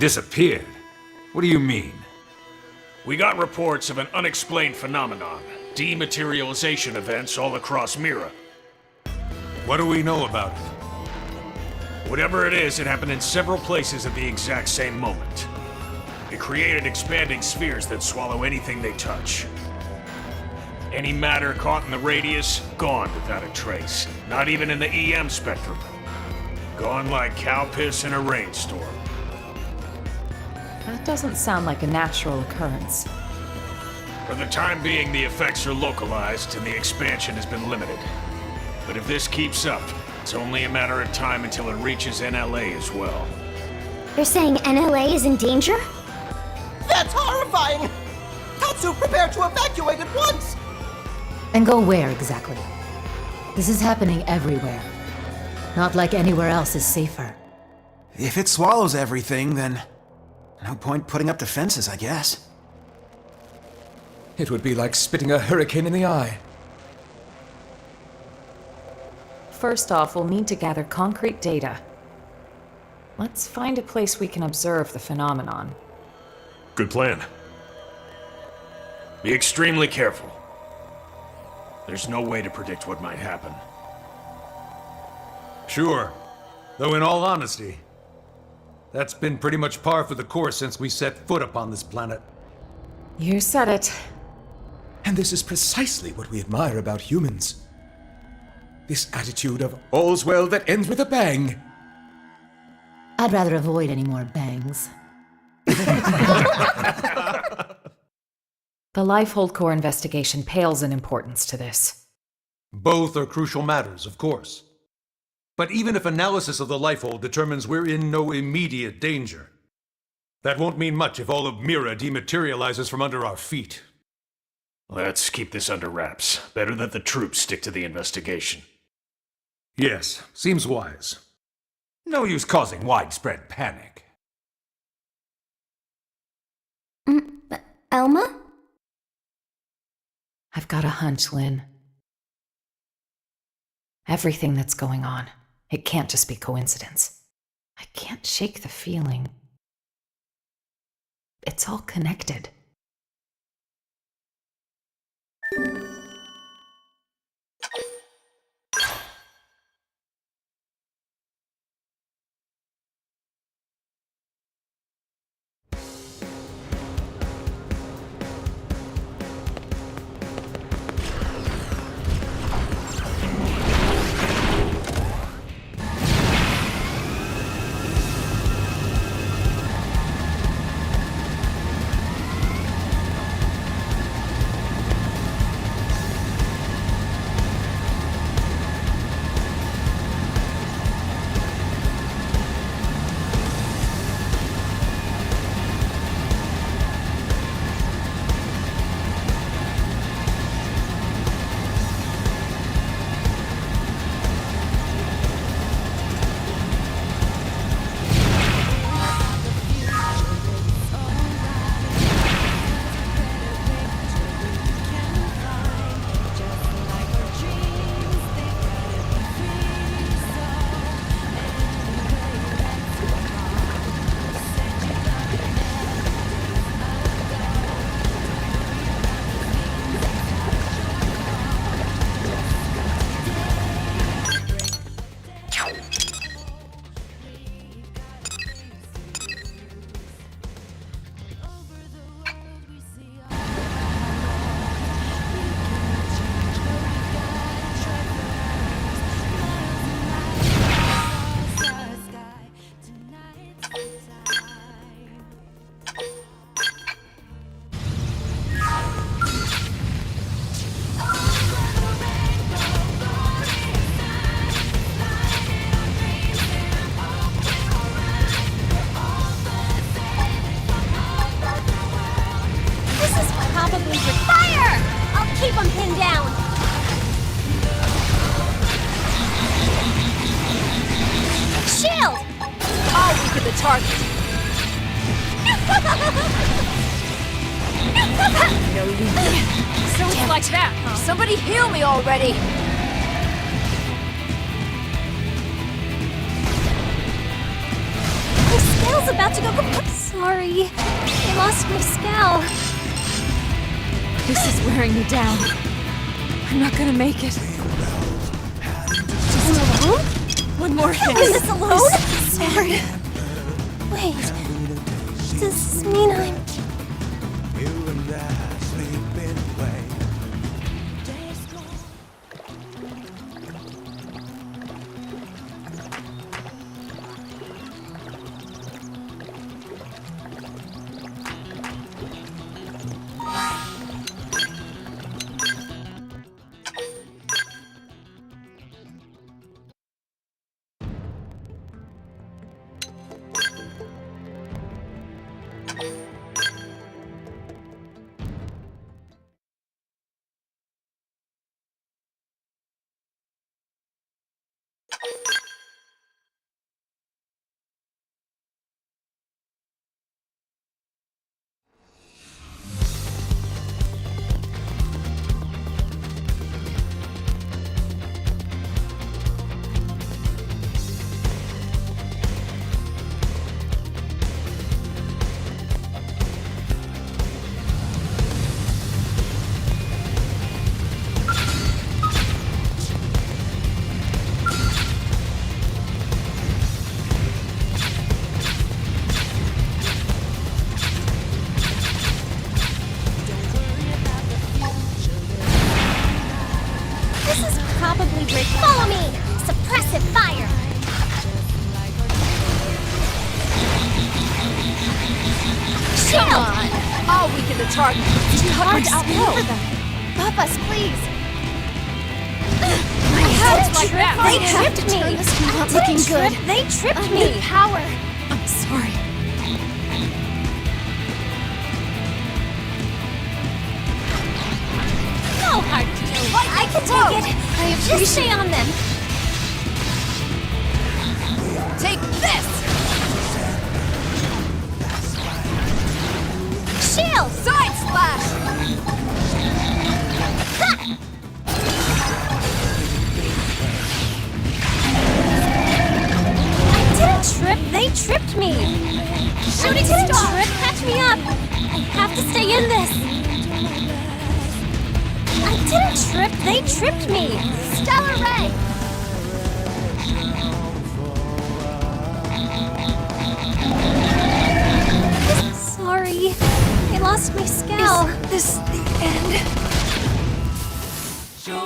Disappeared? What do you mean? We got reports of an unexplained phenomenon. Dematerialization events all across Mira. What do we know about it? Whatever it is, it happened in several places at the exact same moment. It created expanding spheres that swallow anything they touch. Any matter caught in the radius, gone without a trace. Not even in the EM spectrum. Gone like cow piss in a rainstorm. That doesn't sound like a natural occurrence. For the time being, the effects are localized and the expansion has been limited. But if this keeps up, it's only a matter of time until it reaches NLA as well. You're saying NLA is in danger? That's horrifying! Tatsu, prepare to evacuate at once! And go where exactly? This is happening everywhere. Not like anywhere else is safer. If it swallows everything, then no point putting up defenses, I guess. It would be like spitting a hurricane in the eye. First off, we'll need to gather concrete data. Let's find a place we can observe the phenomenon. Good plan. Be extremely careful. There's no way to predict what might happen. Sure. Though in all honesty, that's been pretty much par for the course since we set foot upon this planet. You said it. And this is precisely what we admire about humans. This attitude of all's well that ends with a bang. I'd rather avoid any more bangs. The Lifehold Core investigation pales in importance to this. Both are crucial matters, of course. But even if analysis of the Lifehold determines we're in no immediate danger, that won't mean much if all of Mira dematerializes from under our feet. Let's keep this under wraps. Better that the troops stick to the investigation. Yes, seems wise. No use causing widespread panic. Elma? I've got a hunch, Lynn. Everything that's going on, it can't just be coincidence. I can't shake the feeling. It's all connected. probably fire! I'll keep him pinned down. Shield! I'll weaken the target. No lead. So it's like that, huh? Somebody heal me already! My scale's about to go. Sorry, I lost my scale. This is wearing me down. I'm not gonna make it. I'm alone? One more hit. Is this alone? Sorry. Wait. Does this mean I'm... Probably break. Follow me! Suppressive fire! Come on! I'll weaken the target. It's too hard to outnumber outmaneuver them. Buff us, please! My head's like that. They tripped me! This is not looking good. They tripped me! Power! I'm sorry. No hard to do. I can take it! Just stay on them! Take this! Shield! Side splash! Ha! I didn't trip, they tripped me! Shooting star! Catch me up! I have to stay in this! I didn't trip, they tripped me! Stellar Ray! Sorry, I lost my scale. Is this the end?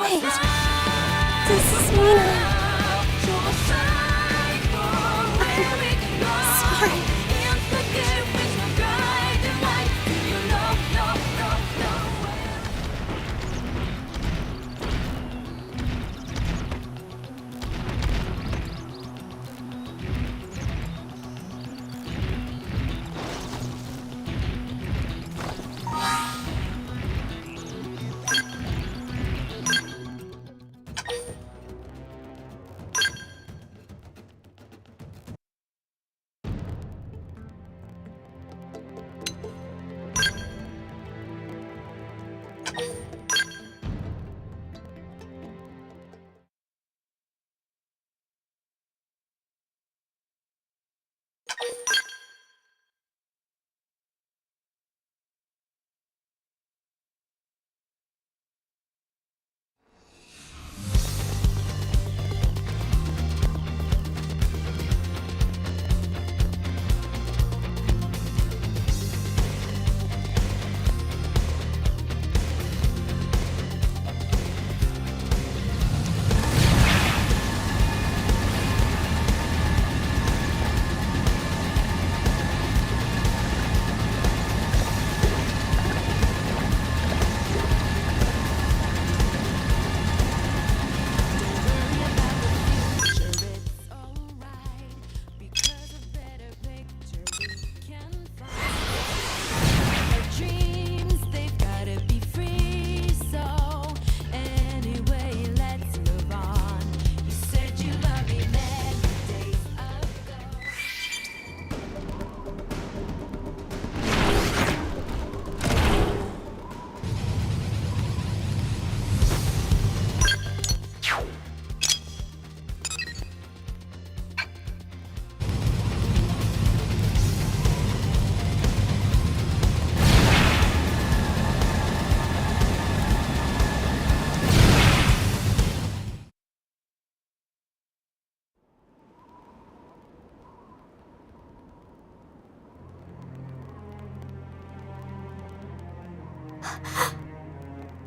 Wait, does this mean sorry.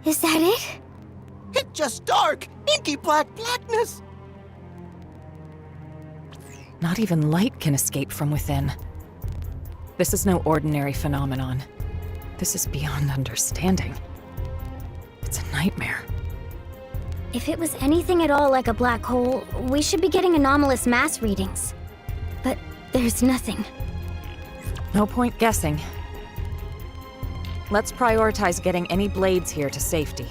Is that it? It's just dark, inky blackness. Not even light can escape from within. This is no ordinary phenomenon. This is beyond understanding. It's a nightmare. If it was anything at all like a black hole, we should be getting anomalous mass readings. But there's nothing. No point guessing. Let's prioritize getting any blades here to safety.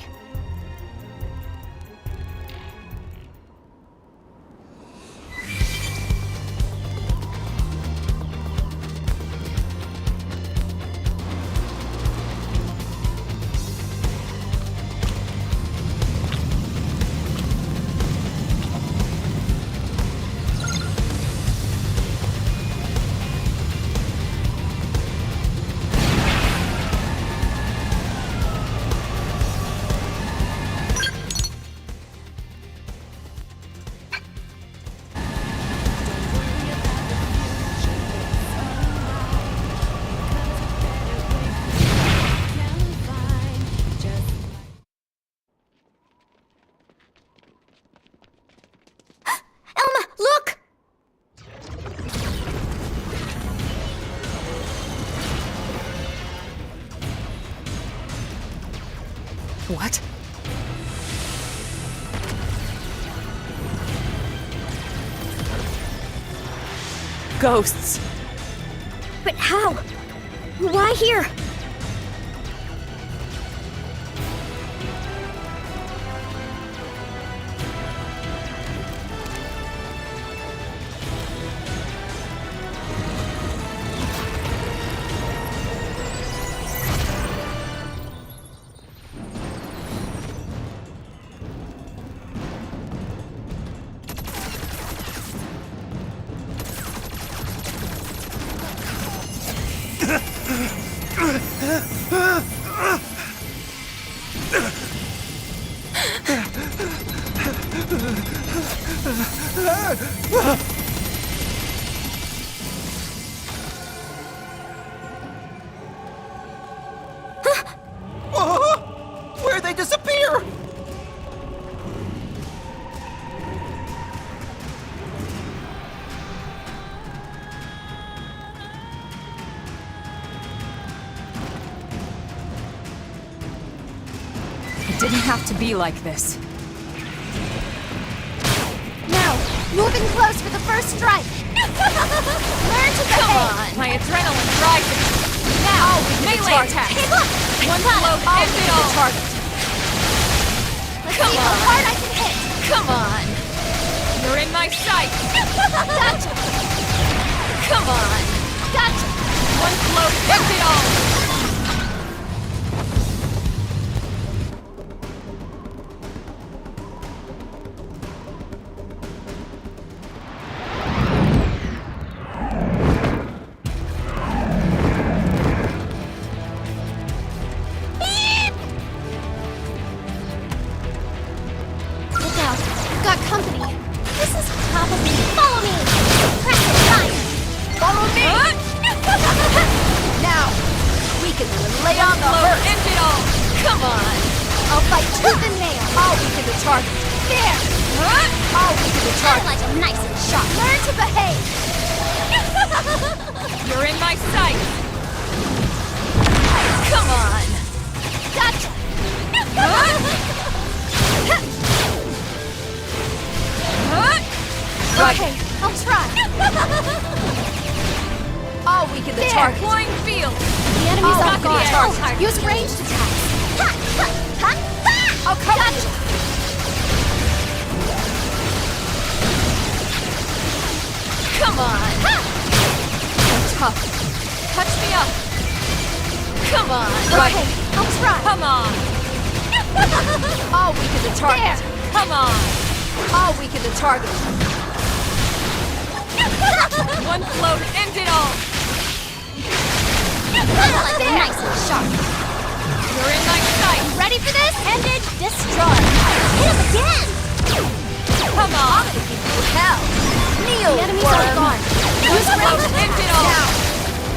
Elma, look! What? Ghosts! But how? Why here? Where'd they disappear? It didn't have to be like this. Now, move in close for the first strike! Learn to behave! Come on! My adrenaline rising! Now, melee attack! Hey, look! One blow ends it all! Let's see how hard I can hit! Come on! You're in my sight! Gotcha! Come on! Gotcha! One blow ends it all! Look out! I've got company! This is probably... Follow me! Press it, time! Follow me! Now! We can lay on the hurt! End it all! Come on! I'll fight tooth and nail! I'll weaken the target! There! I'll weaken the I target! like them nice and sharp! Learn to behave! You're in my sight! Come on! Gotcha! Okay, I'll try! I'll weaken the There. target! Flying field! The enemy's I'll off guard! knock the target. Use ranged attacks! Ha! Ha! Ha! Ha! I'll cover Gotcha! Come on! You're tough! Touch me up! Come on! Okay, I'll try! Come on! I'll weaken the target! There. Come on! I'll weaken the target! One blow to end it all! I like them nice and sharp! You're in my sight! Ready for this? Ended, destroy! Hit him again! Come on! I'm gonna give you hell! Kneel, The enemy's worm. all gone! One Use blow to ranged end it attacks all! now!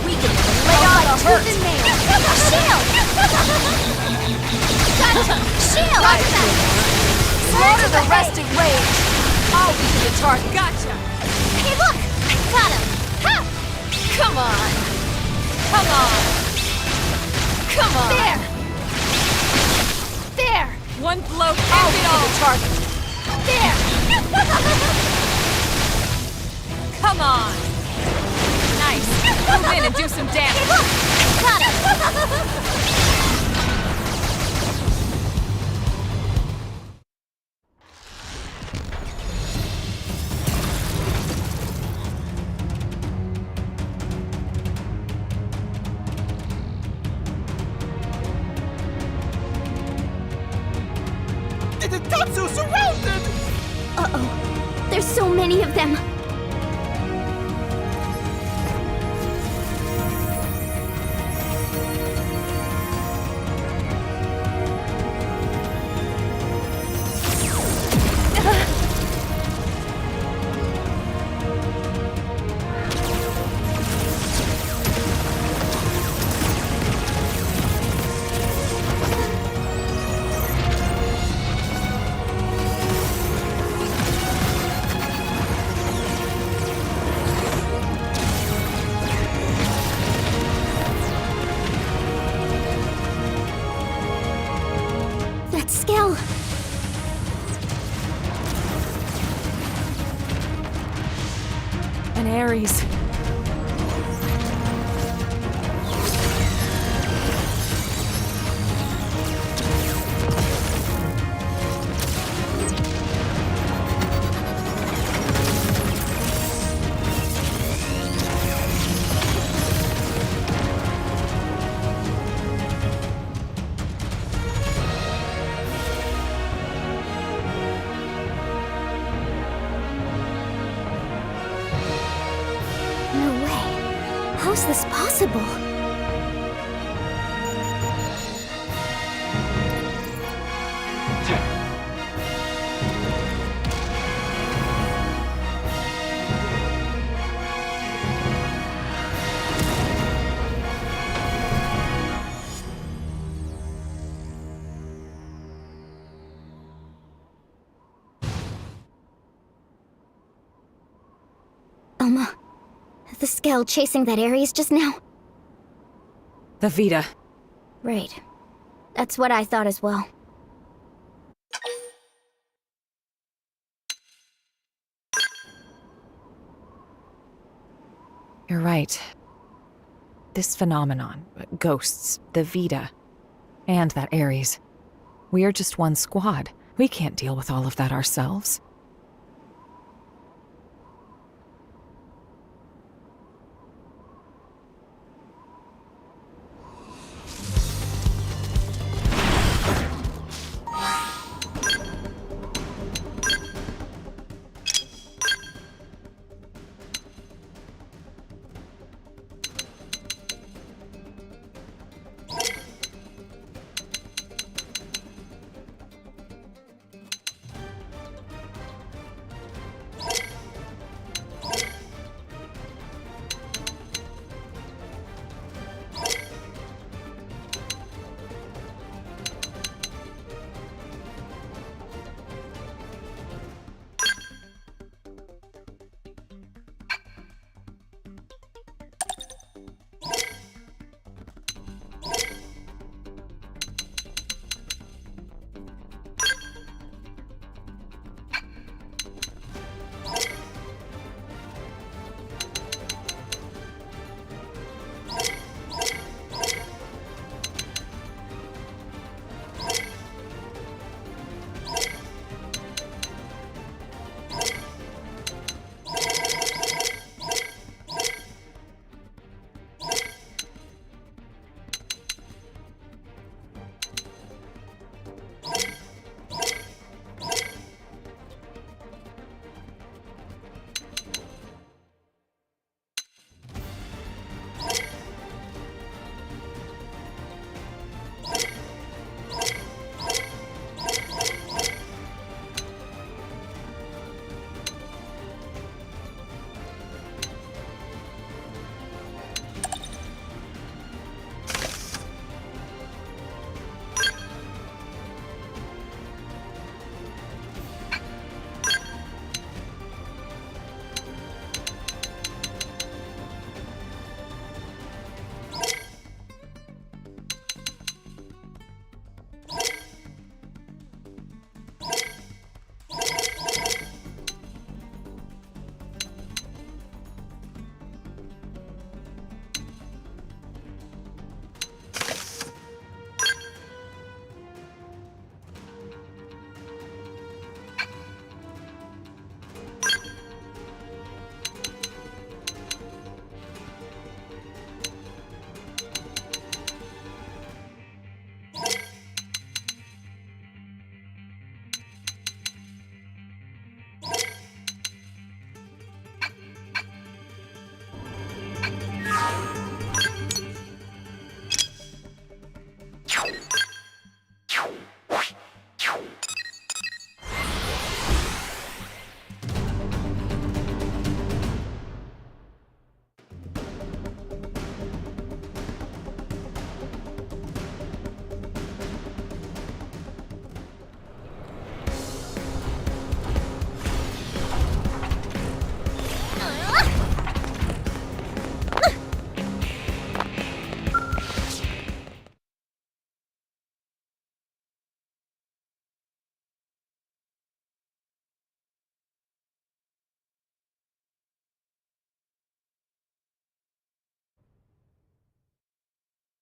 We can Lay lay on on the the hurt! tooth and nail! Shield! shield! Slaughter the resting rage! I'll be the target. Gotcha! Hey, look! Got him! Ha! Come on! Come on! Come on! There! One blow, I'll be the target. There! Come on! Nice! Move in and do some damage! Got him! Tatsu surrounded! Uh-oh. There's so many of them. That scale. An Ares. No way. How's this possible? The scale chasing that Ares just now? The Vita. Right. That's what I thought as well. You're right. This phenomenon, ghosts, the Vita, and that Ares. We're just one squad. We can't deal with all of that ourselves.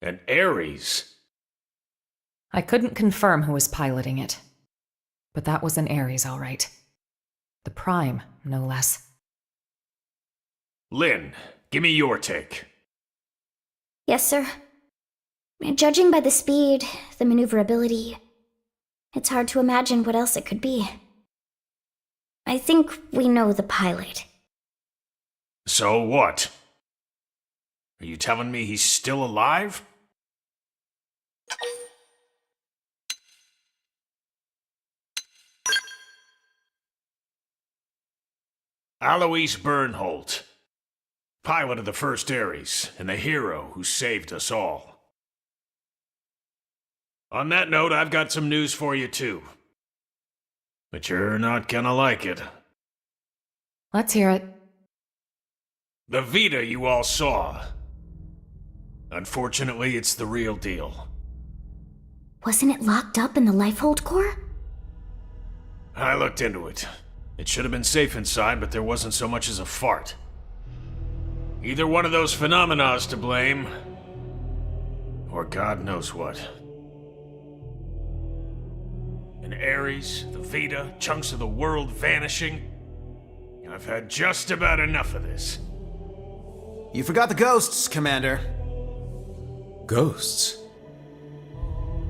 An Ares? I couldn't confirm who was piloting it, but that was an Ares, all right. The Prime, no less. Lynn, give me your take. Yes, sir. Judging by the speed, the maneuverability, it's hard to imagine what else it could be. I think we know the pilot. So what? Are you telling me he's still alive? Alois Bernholt, pilot of the first Ares, and the hero who saved us all. On that note, I've got some news for you too. But you're not gonna like it. Let's hear it. The Vita you all saw. Unfortunately, it's the real deal. Wasn't it locked up in the Lifehold core? I looked into it. It should have been safe inside, but there wasn't so much as a fart. Either one of those phenomena's to blame, or God knows what. An Ares, the Vita, chunks of the world vanishing. I've had just about enough of this. You forgot the ghosts, Commander. Ghosts?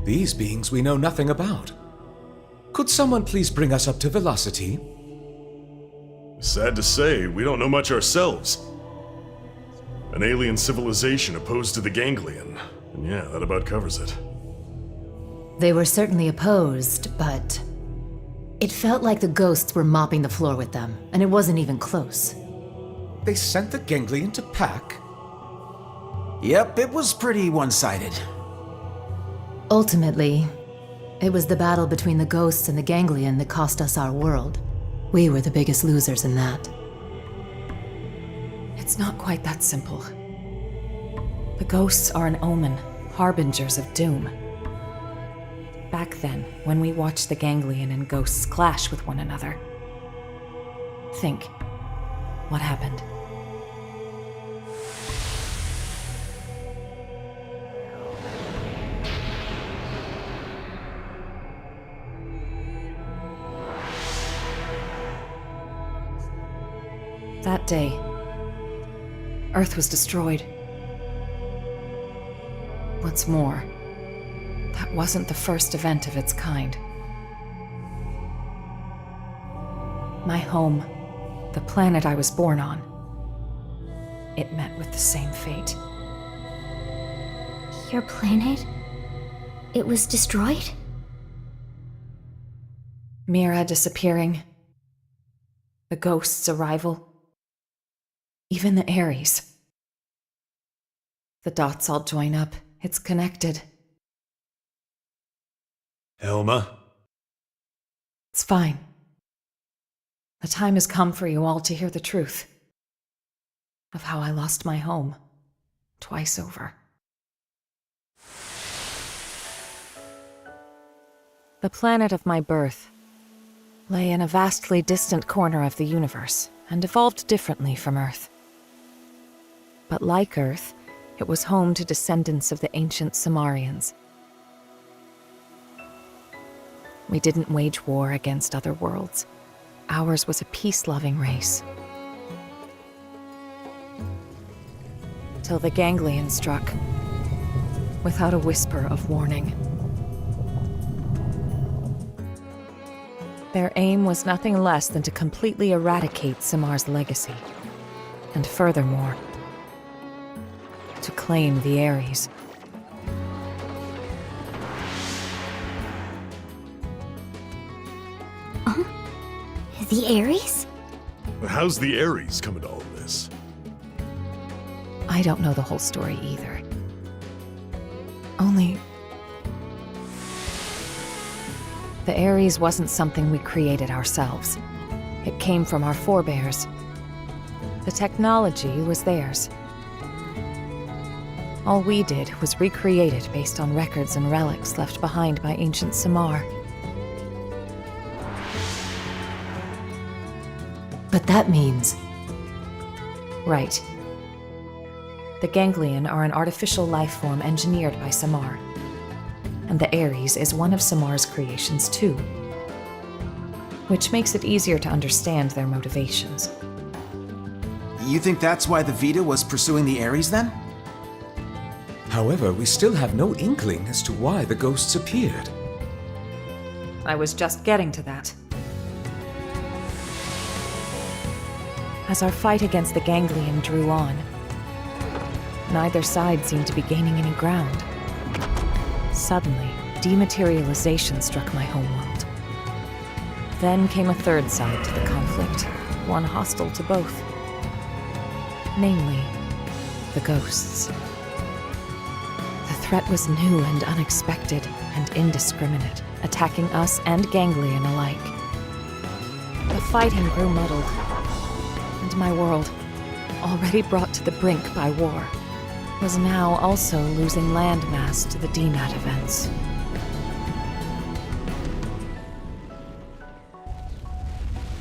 These beings we know nothing about. Could someone please bring us up to velocity? Sad to say, we don't know much ourselves. An alien civilization opposed to the Ganglion. And yeah, that about covers it. They were certainly opposed, but it felt like the ghosts were mopping the floor with them, and it wasn't even close. They sent the Ganglion to pack? Yep, it was pretty one-sided. Ultimately, it was the battle between the ghosts and the Ganglion that cost us our world. We were the biggest losers in that. It's not quite that simple. The ghosts are an omen, harbingers of doom. Back then, when we watched the Ganglion and ghosts clash with one another, think, what happened? That day, Earth was destroyed. What's more, that wasn't the first event of its kind. My home, the planet I was born on, it met with the same fate. Your planet? It was destroyed? Mira disappearing, the ghost's arrival, even the Ares. The dots all join up. It's connected. Elma? It's fine. The time has come for you all to hear the truth of how I lost my home twice over. The planet of my birth lay in a vastly distant corner of the universe and evolved differently from Earth. But like Earth, it was home to descendants of the ancient Sumerians. We didn't wage war against other worlds. Ours was a peace-loving race. Till the Ganglion struck, without a whisper of warning. Their aim was nothing less than to completely eradicate Samar's legacy, and furthermore, to claim the Ares. The Ares? How's the Ares come into all of this? I don't know the whole story either. Only the Ares wasn't something we created ourselves. It came from our forebears. The technology was theirs. All we did was recreate it based on records and relics left behind by ancient Samar. But that means... Right. The ganglion are an artificial life form engineered by Samar. And the Ares is one of Samar's creations too, which makes it easier to understand their motivations. You think that's why the Vita was pursuing the Ares then? However, we still have no inkling as to why the ghosts appeared. I was just getting to that. As our fight against the ganglion drew on, neither side seemed to be gaining any ground. Suddenly, dematerialization struck my homeworld. Then came a third side to the conflict, one hostile to both. Namely, the ghosts. The threat was new and unexpected and indiscriminate, attacking us and ganglion alike. The fighting grew muddled, and my world, already brought to the brink by war, was now also losing landmass to the DMAT events.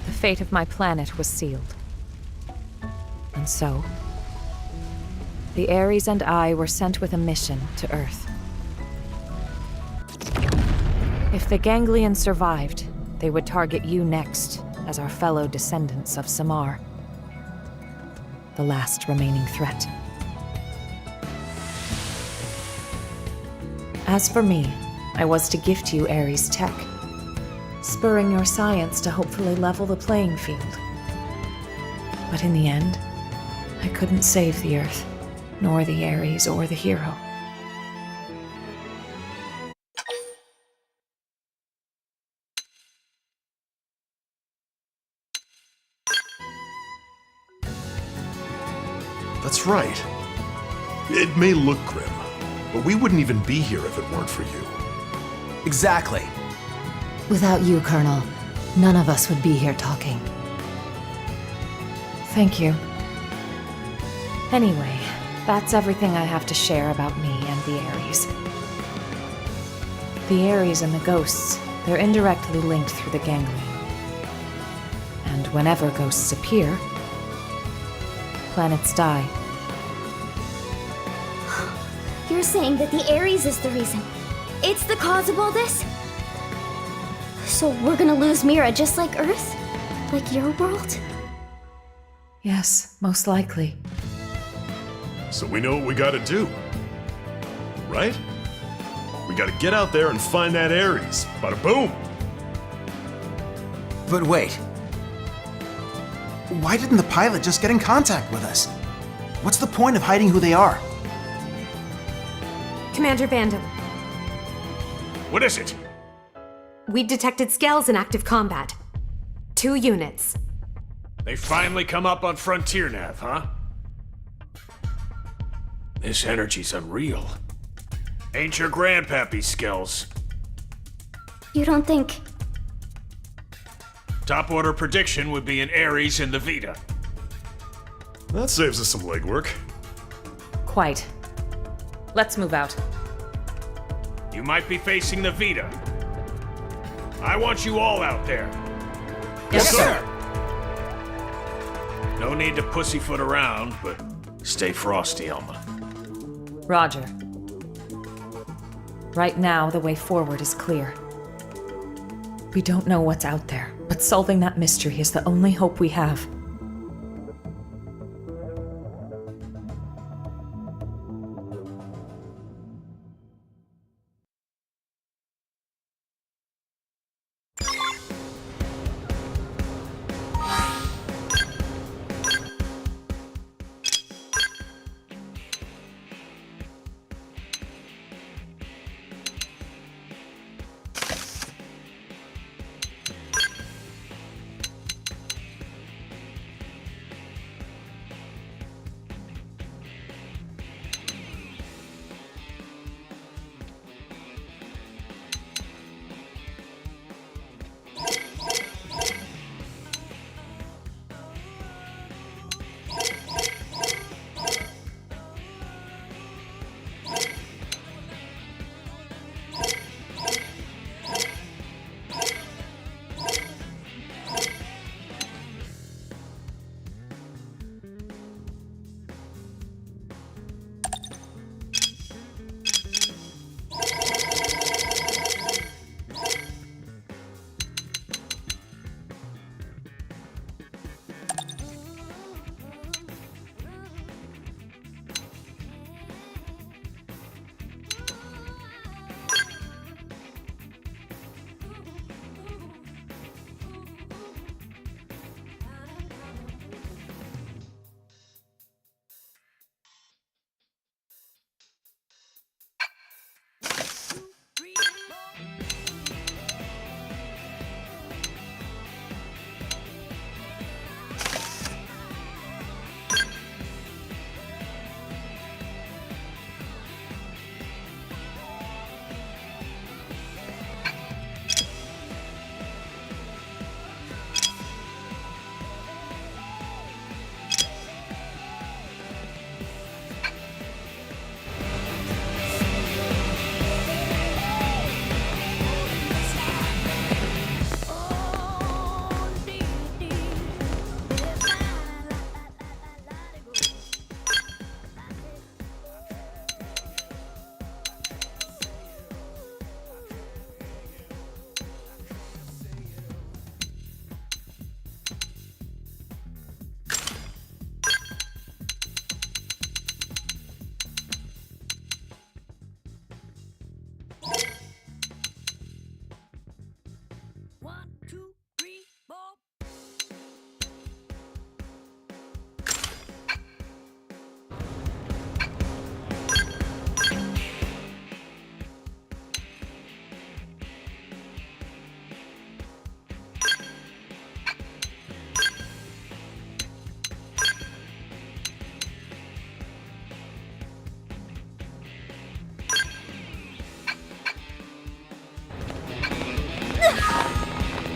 The fate of my planet was sealed. And so, the Ares and I were sent with a mission to Earth. If the ganglion survived, they would target you next as our fellow descendants of Samar, the last remaining threat. As for me, I was to gift you Ares tech, spurring your science to hopefully level the playing field. But in the end, I couldn't save the Earth, nor the Ares or the hero. That's right. It may look grim, but we wouldn't even be here if it weren't for you. Exactly. Without you, Colonel, none of us would be here talking. Thank you. Anyway, that's everything I have to share about me and the Ares. The Ares and the ghosts, they're indirectly linked through the ganglion. And whenever ghosts appear, planets die. You're saying that the Ares is the reason? It's the cause of all this? So we're gonna lose Mira just like Earth? Like your world? Yes, most likely. So we know what we gotta do. Right? We gotta get out there and find that Ares. Bada boom! But wait. Why didn't the pilot just get in contact with us? What's the point of hiding who they are? Commander Vandam, What is it? we detected scales in active combat. 2 units. They finally come up on Frontier Nav, huh? This energy's unreal. Ain't your grandpappy's skills. You don't think... Top order prediction would be an Ares in the Vita. That saves us some legwork. Quite. Let's move out. You might be facing the Vita. I want you all out there. Yes, sir. No need to pussyfoot around, but stay frosty, Elma. Roger. Right now, the way forward is clear. We don't know what's out there, but solving that mystery is the only hope we have.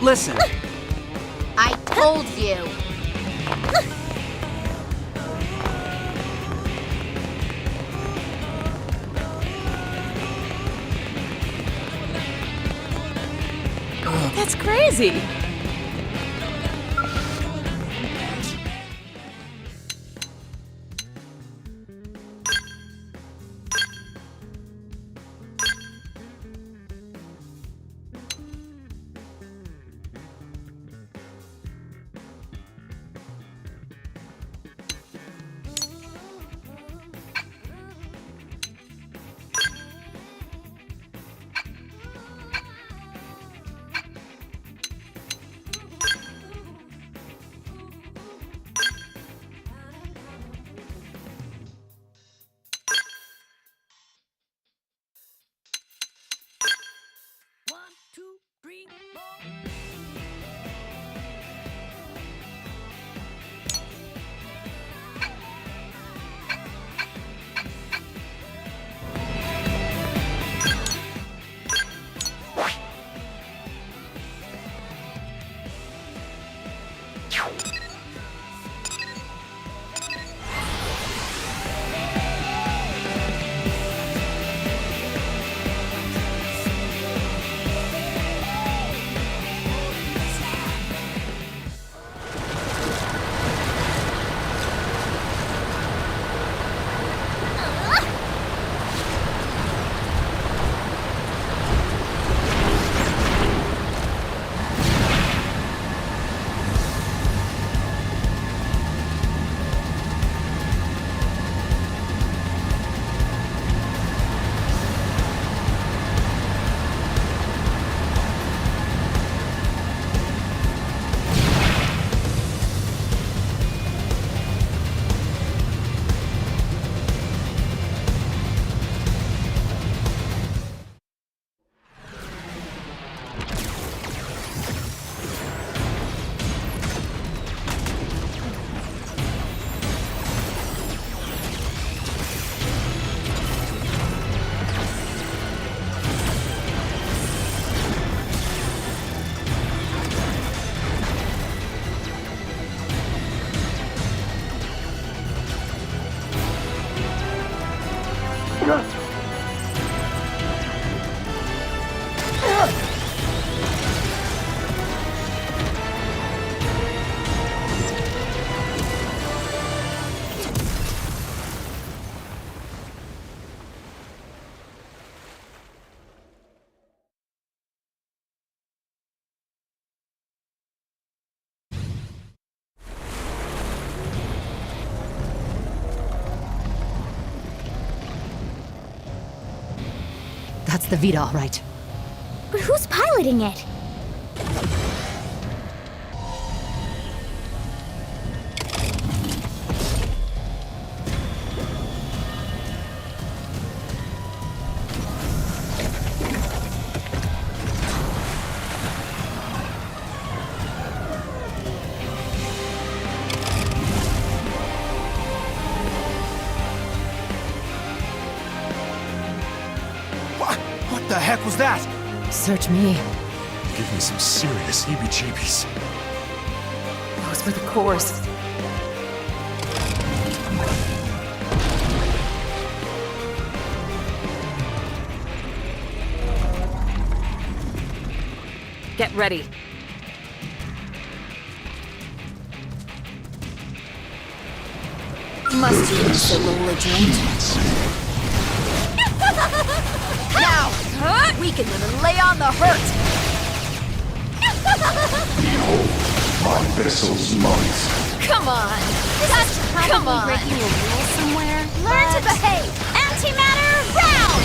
Listen, I told you. That's crazy! That's the Vita, all right. But who's piloting it? What the heck was that? Search me. Give me some serious heebie-jeebies. Those were the cores. Get ready. Must you be so belligerent? Now! Weaken them and lay on the hurt! Behold, my vessel's might. Come on! Come on! Breaking your rules somewhere? Learn to behave! Antimatter, round!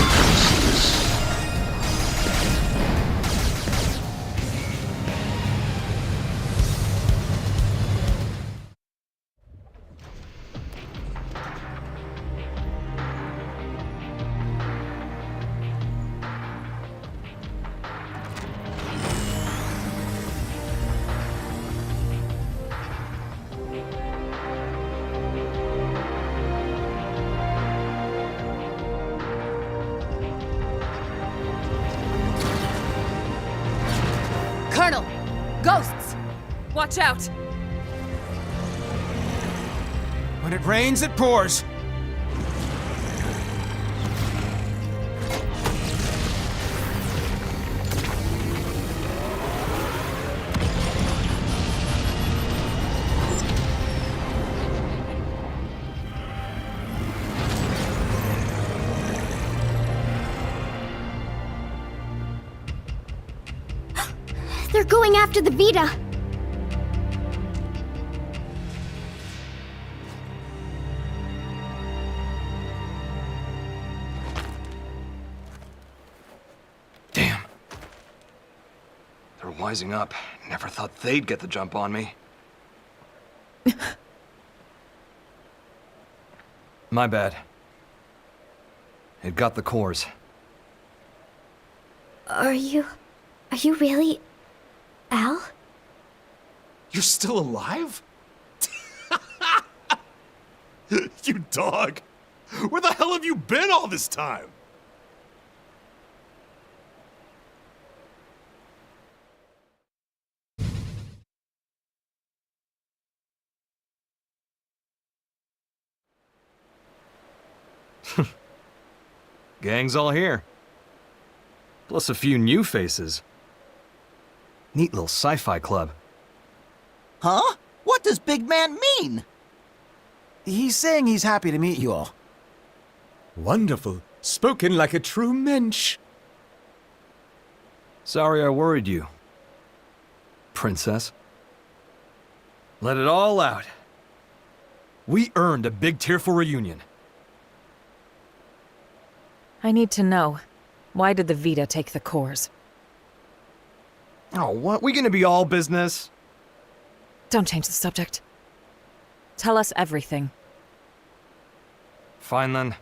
Colonel! Ghosts! Watch out! When it rains, it pours. They're going after the Vita! Damn. They're wising up. Never thought they'd get the jump on me. My bad. It got the cores. Are you really... Al? You're still alive? You dog! Where the hell have you been all this time? Gang's all here. Plus a few new faces. Neat little sci-fi club. Huh? What does big man mean? He's saying he's happy to meet you all. Wonderful. Spoken like a true mensch. Sorry I worried you, princess. Let it all out. We earned a big tearful reunion. I need to know. Why did the Vita take the cores? Oh, what? We gonna be all business? Don't change the subject. Tell us everything. Fine then.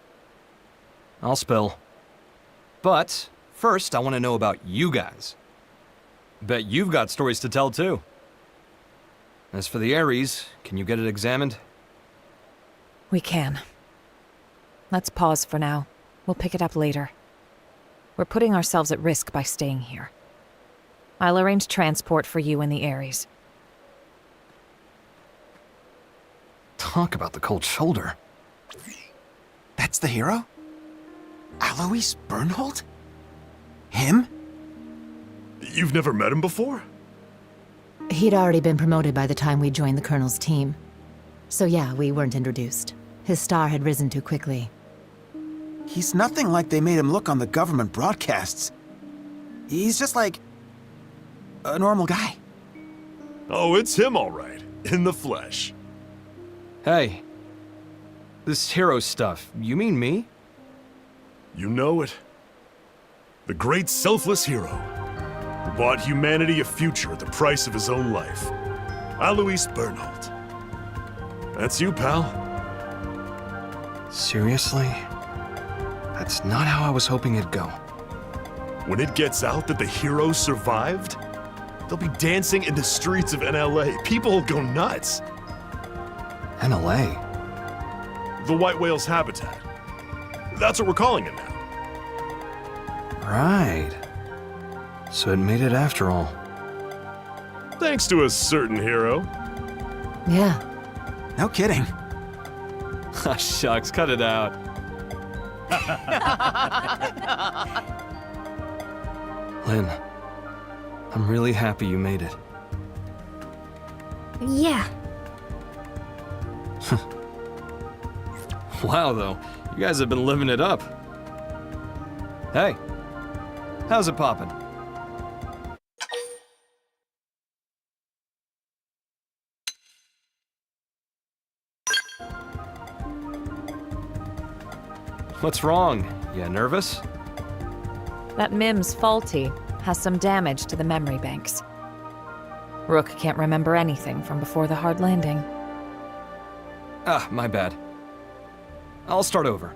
I'll spill. But first, I want to know about you guys. Bet you've got stories to tell too. As for the Ares, can you get it examined? We can. Let's pause for now. We'll pick it up later. We're putting ourselves at risk by staying here. I'll arrange transport for you and the Ares. Talk about the cold shoulder. That's the hero? Alois Bernhold? Him? You've never met him before? He'd already been promoted by the time we joined the Colonel's team. So yeah, we weren't introduced. His star had risen too quickly. He's nothing like they made him look on the government broadcasts. He's just like... a normal guy. Oh, it's him all right. In the flesh. Hey. This hero stuff, you mean me? You know it. The great selfless hero who bought humanity a future at the price of his own life. Alois Bernhold. That's you, pal. Seriously? That's not how I was hoping it'd go. When it gets out that the hero survived, they'll be dancing in the streets of NLA. People will go nuts. NLA? The white whale's habitat. That's what we're calling it now. Right. So it made it after all. Thanks to a certain hero. Yeah. No kidding. Ah, shucks, cut it out. Lynn, I'm really happy you made it. Yeah. Wow, though. You guys have been living it up. Hey, how's it poppin'? What's wrong? You nervous? That MIM's faulty. Has some damage to the memory banks. Rook can't remember anything from before the hard landing. Ah, my bad. I'll start over.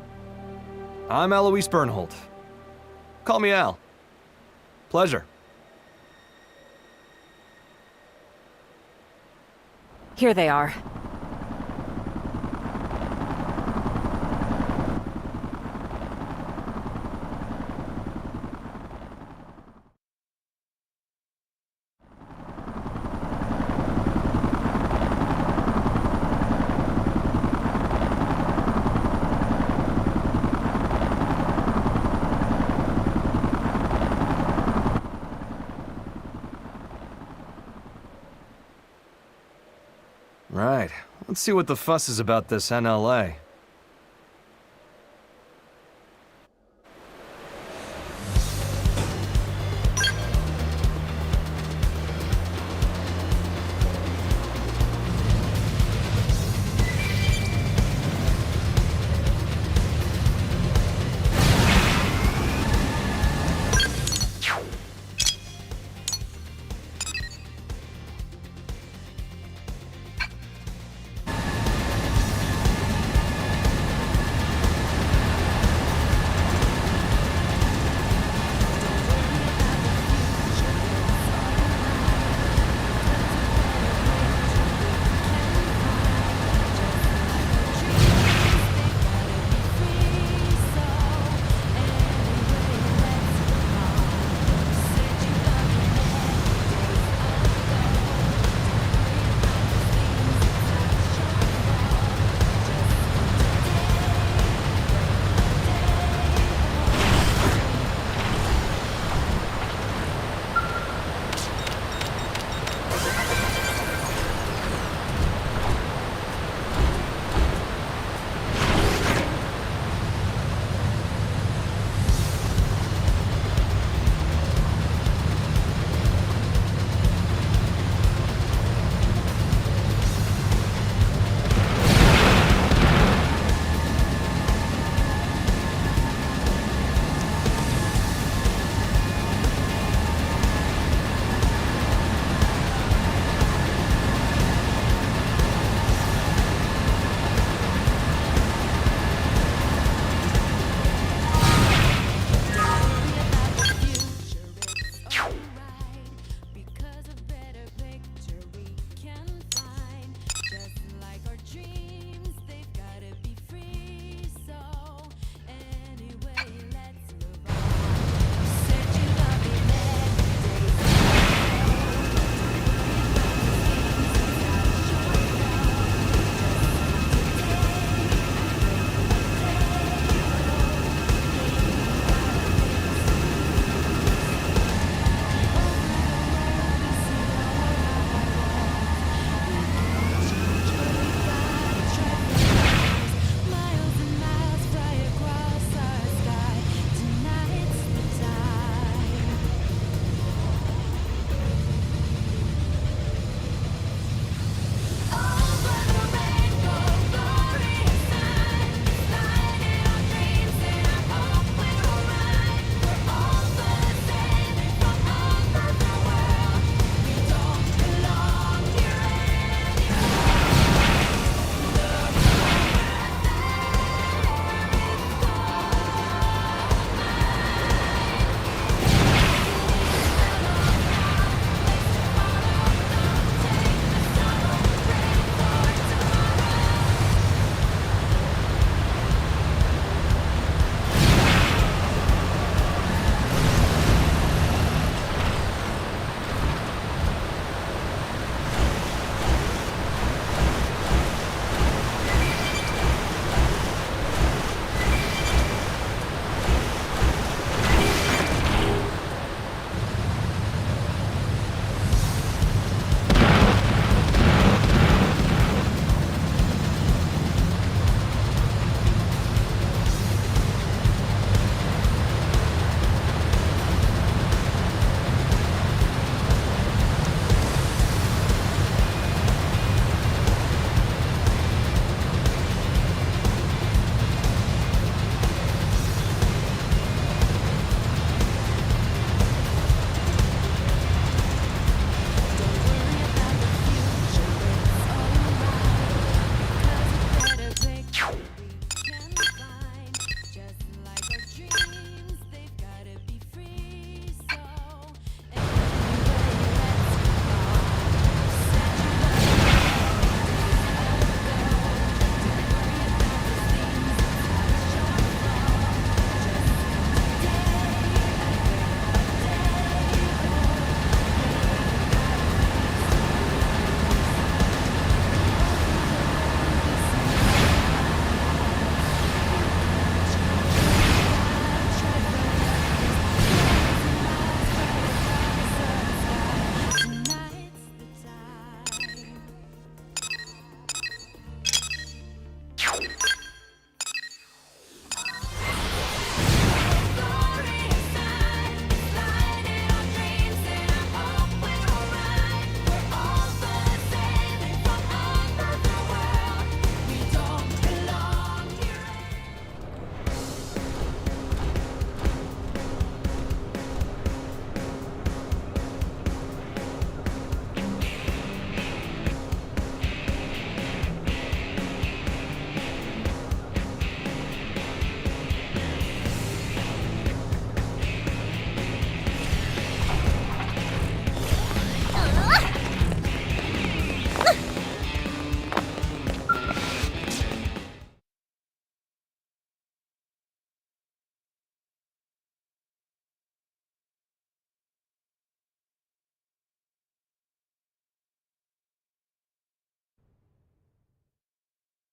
I'm Alois Bernhold. Call me Al. Pleasure. Here they are. Right. Let's see what the fuss is about this NLA.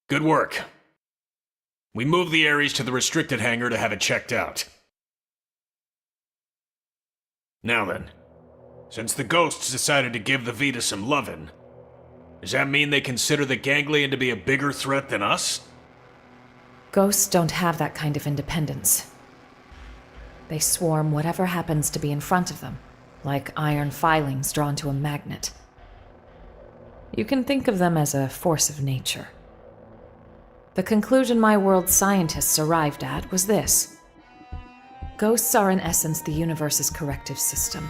Good work. We moved the Ares to the restricted hangar to have it checked out. Now then, since the ghosts decided to give the Vita some lovin', does that mean they consider the ganglion to be a bigger threat than us? Ghosts don't have that kind of independence. They swarm whatever happens to be in front of them, like iron filings drawn to a magnet. You can think of them as a force of nature. The conclusion my world's scientists arrived at was this. Ghosts are in essence the universe's corrective system.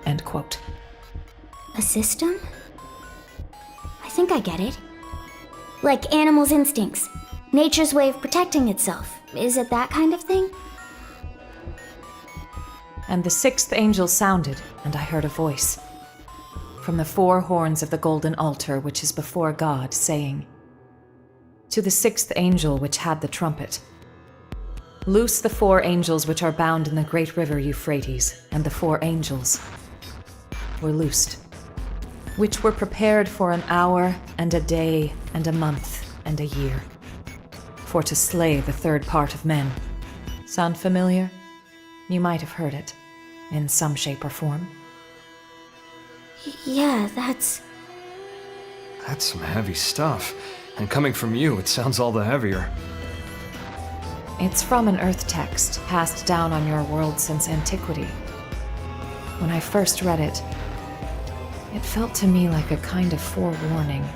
End quote. A system? I think I get it. Like animals' instincts. Nature's way of protecting itself. Is it that kind of thing? And the sixth angel sounded, and I heard a voice. From the four horns of the golden altar which is before God, saying, "To the sixth angel which had the trumpet, loose the four angels which are bound in the great river Euphrates," and the four angels were loosed, which were prepared for an hour and a day and a month and a year, for to slay the third part of men. Sound familiar? You might have heard it, in some shape or form. Yeah, that's some heavy stuff. And coming from you, it sounds all the heavier. It's from an Earth text passed down on your world since antiquity. When I first read it, it felt to me like a kind of forewarning,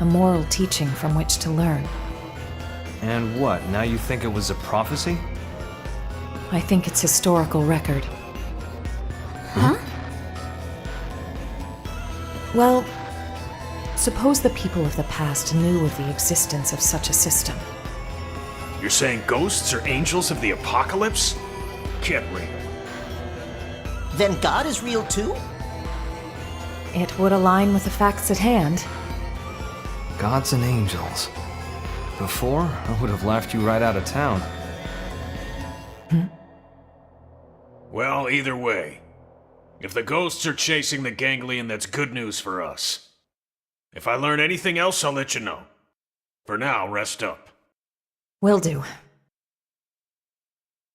a moral teaching from which to learn. And what, now you think it was a prophecy? I think it's historical record. Huh? Well, suppose the people of the past knew of the existence of such a system. You're saying ghosts are angels of the apocalypse? Get real. Then God is real too? It would align with the facts at hand. Gods and angels. Before, I would have laughed you right out of town. Well, either way. If the ghosts are chasing the ganglion, that's good news for us. If I learn anything else, I'll let you know. For now, rest up. Will do.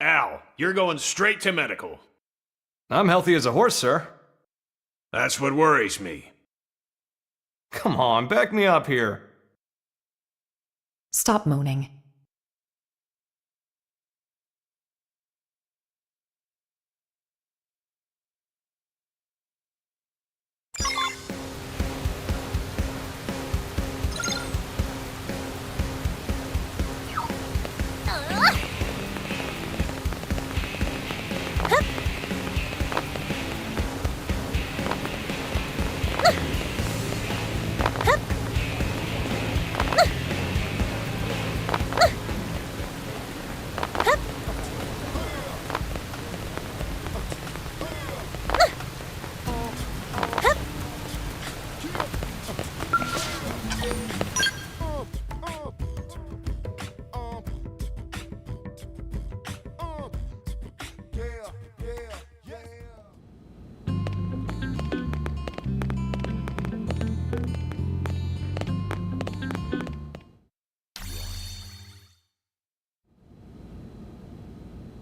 Al, you're going straight to medical. I'm healthy as a horse, sir. That's what worries me. Come on, back me up here. Stop moaning.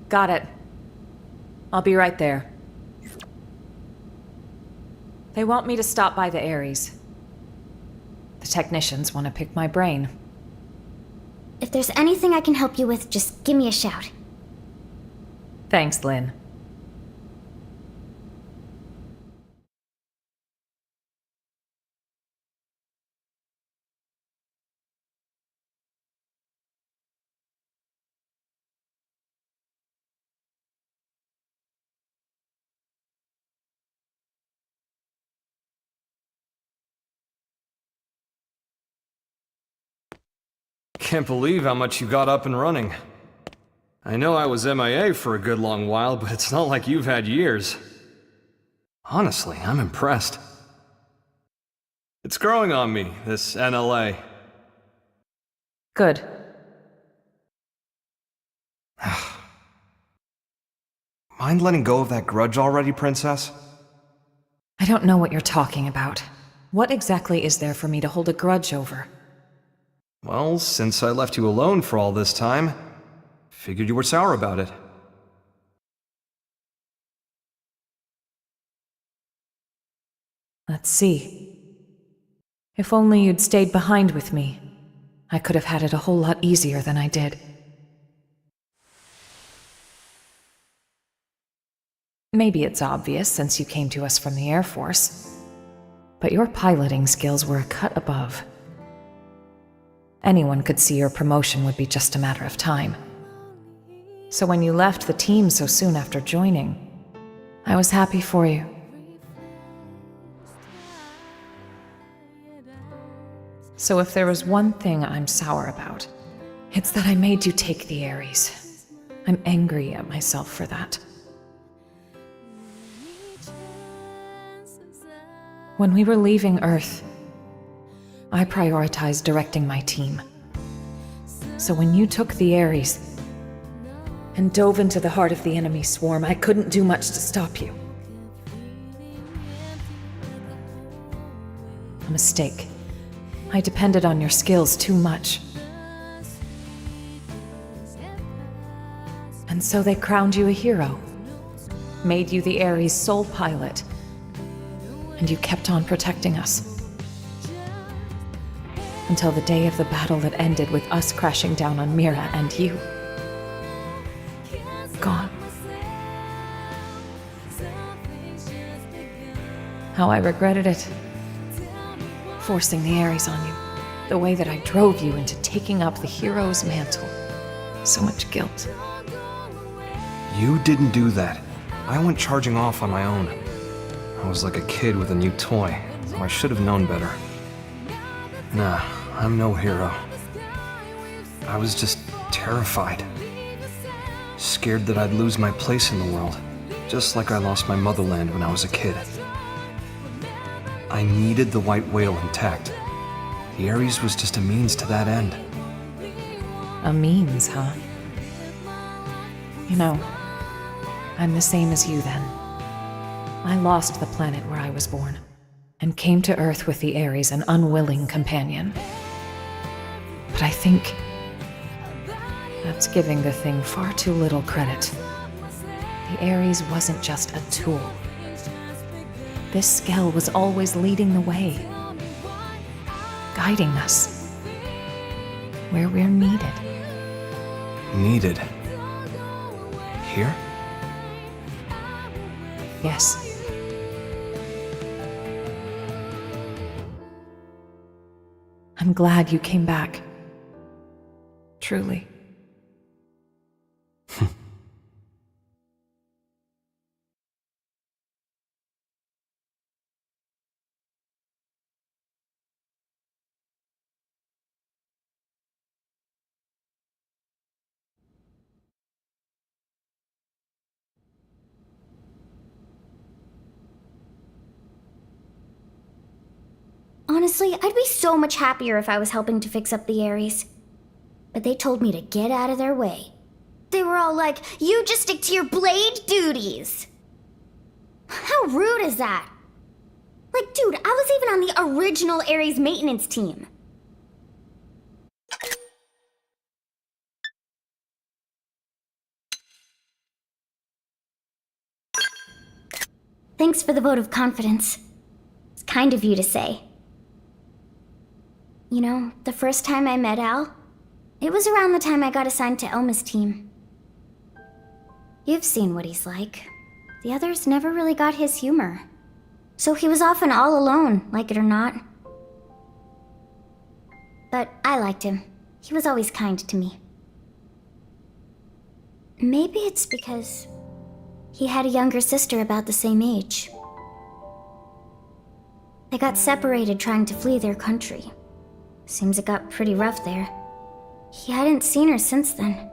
Got it. I'll be right there. They want me to stop by the Ares. The technicians want to pick my brain. If there's anything I can help you with, just give me a shout. Thanks, Lynn. Can't believe how much you got up and running. I know I was MIA for a good long while, but it's not like you've had years. Honestly, I'm impressed. It's growing on me, this NLA. Good. Mind letting go of that grudge already, Princess? I don't know what you're talking about. What exactly is there for me to hold a grudge over? Well, since I left you alone for all this time, figured you were sour about it. Let's see. If only you'd stayed behind with me, I could have had it a whole lot easier than I did. Maybe it's obvious since you came to us from the Air Force, but your piloting skills were a cut above. Anyone could see your promotion would be just a matter of time. So when you left the team so soon after joining, I was happy for you. So if there was one thing I'm sour about, it's that I made you take the Ares. I'm angry at myself for that. When we were leaving Earth, I prioritized directing my team. So when you took the Ares and dove into the heart of the enemy swarm, I couldn't do much to stop you. A mistake. I depended on your skills too much. And so they crowned you a hero, made you the Ares' sole pilot, and you kept on protecting us. Until the day of the battle that ended with us crashing down on Mira and you. Gone. How I regretted it. Forcing the Ares on you. The way that I drove you into taking up the hero's mantle. So much guilt. You didn't do that. I went charging off on my own. I was like a kid with a new toy, so I should have known better. Nah, I'm no hero. I was just terrified. Scared that I'd lose my place in the world, just like I lost my motherland when I was a kid. I needed the white whale intact. The Ares was just a means to that end. A means, huh? You know, I'm the same as you then. I lost the planet where I was born, and came to Earth with the Ares, an unwilling companion. But I think that's giving the thing far too little credit. The Ares wasn't just a tool. This Skell was always leading the way, guiding us where we're needed. Needed? Here? Yes. I'm glad you came back. Truly. Honestly, I'd be so much happier if I was helping to fix up the Ares. But they told me to get out of their way. They were all like, "You just stick to your blade duties." How rude is that? Like, dude, I was even on the original Ares maintenance team. Thanks for the vote of confidence. It's kind of you to say. You know, the first time I met Al, it was around the time I got assigned to Elma's team. You've seen what he's like. The others never really got his humor. So he was often all alone, like it or not. But I liked him. He was always kind to me. Maybe it's because he had a younger sister about the same age. They got separated trying to flee their country. Seems it got pretty rough there. He hadn't seen her since then.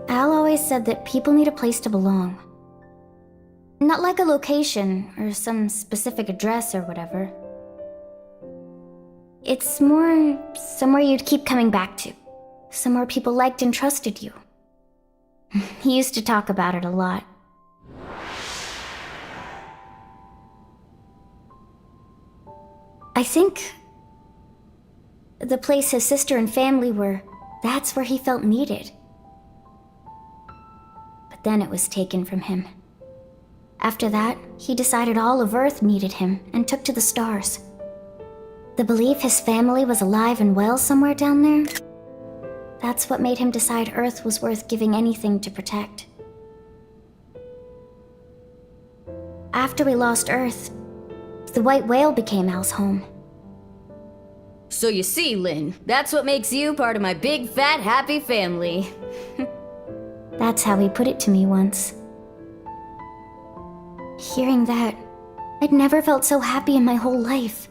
Al always said that people need a place to belong. Not like a location or some specific address or whatever. It's more somewhere you'd keep coming back to. Somewhere people liked and trusted you. He used to talk about it a lot. I I think the place his sister and family were, that's where he felt needed. But then it was taken from him. After that, he decided all of Earth needed him and took to the stars. The belief his family was alive and well somewhere down there, that's what made him decide Earth was worth giving anything to protect. After we lost Earth, the white whale became Al's home. So you see, Lynn, that's what makes you part of my big, fat, happy family. That's how he put it to me once. Hearing that, I'd never felt so happy in my whole life.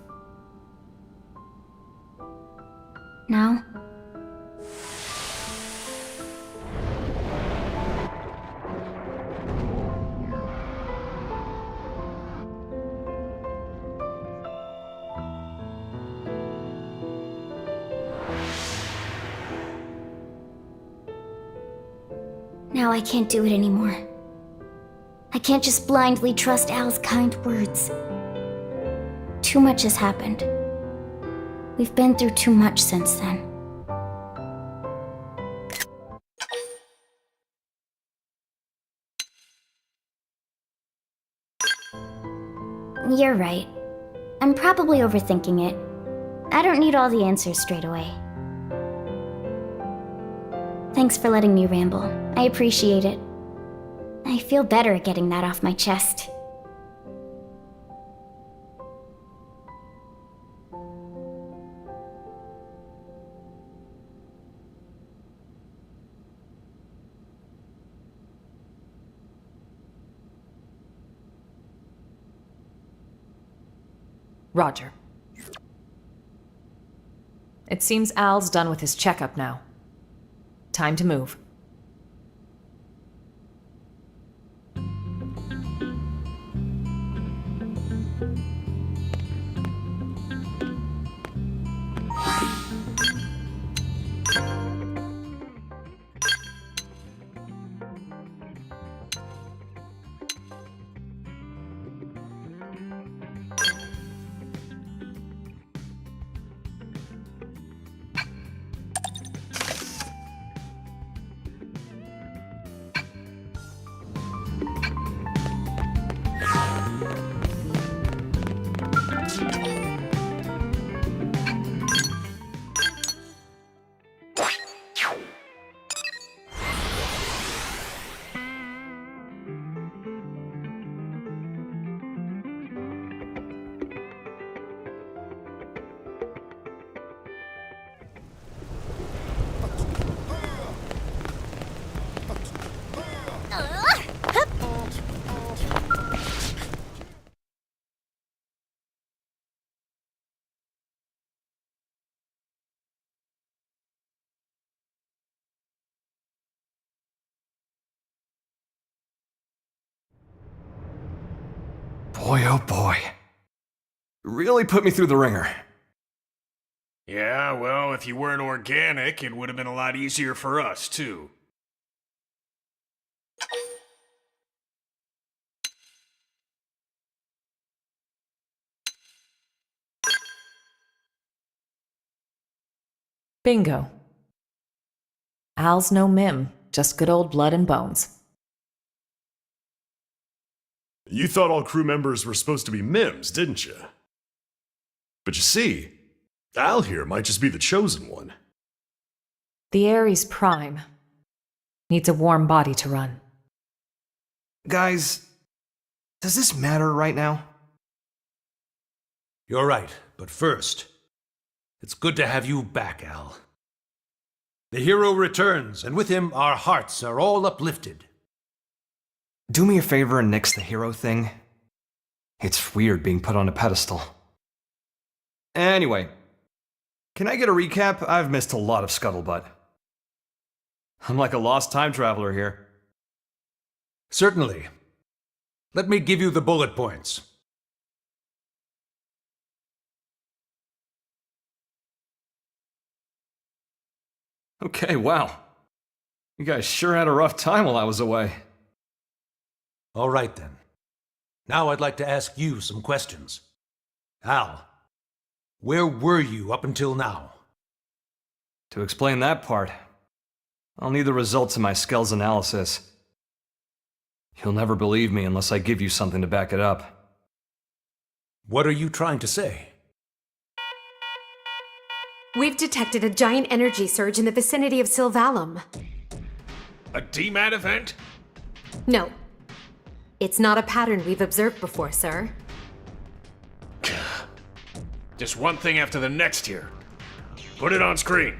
Now, I can't do it anymore. I can't just blindly trust Al's kind words. Too much has happened. We've been through too much since then. You're right. I'm probably overthinking it. I don't need all the answers straight away. Thanks for letting me ramble. I appreciate it. I feel better at getting that off my chest. Roger. It seems Al's done with his checkup now. Time to move. Boy, oh boy. Really put me through the ringer. Yeah, well, if you weren't organic, it would have been a lot easier for us, too. Bingo. Al's no mim, just good old blood and bones. You thought all crew members were supposed to be mims, didn't you? But you see, Al here might just be the chosen one. The Ares Prime needs a warm body to run. Guys, does this matter right now? You're right, but first, it's good to have you back, Al. The hero returns, and with him our hearts are all uplifted. Do me a favor and nix the hero thing. It's weird being put on a pedestal. Anyway, can I get a recap? I've missed a lot of scuttlebutt. I'm like a lost time traveler here. Certainly. Let me give you the bullet points. Okay, wow. You guys sure had a rough time while I was away. All right, then. Now I'd like to ask you some questions. Al, Where were you up until now? To explain that part, I'll need the results of my Skell's analysis. You'll never believe me unless I give you something to back it up. What are you trying to say? We've detected a giant energy surge in the vicinity of Sylvalum. A DMAT event? No. It's not a pattern we've observed before, sir. Just one thing after the next here. Put it on screen.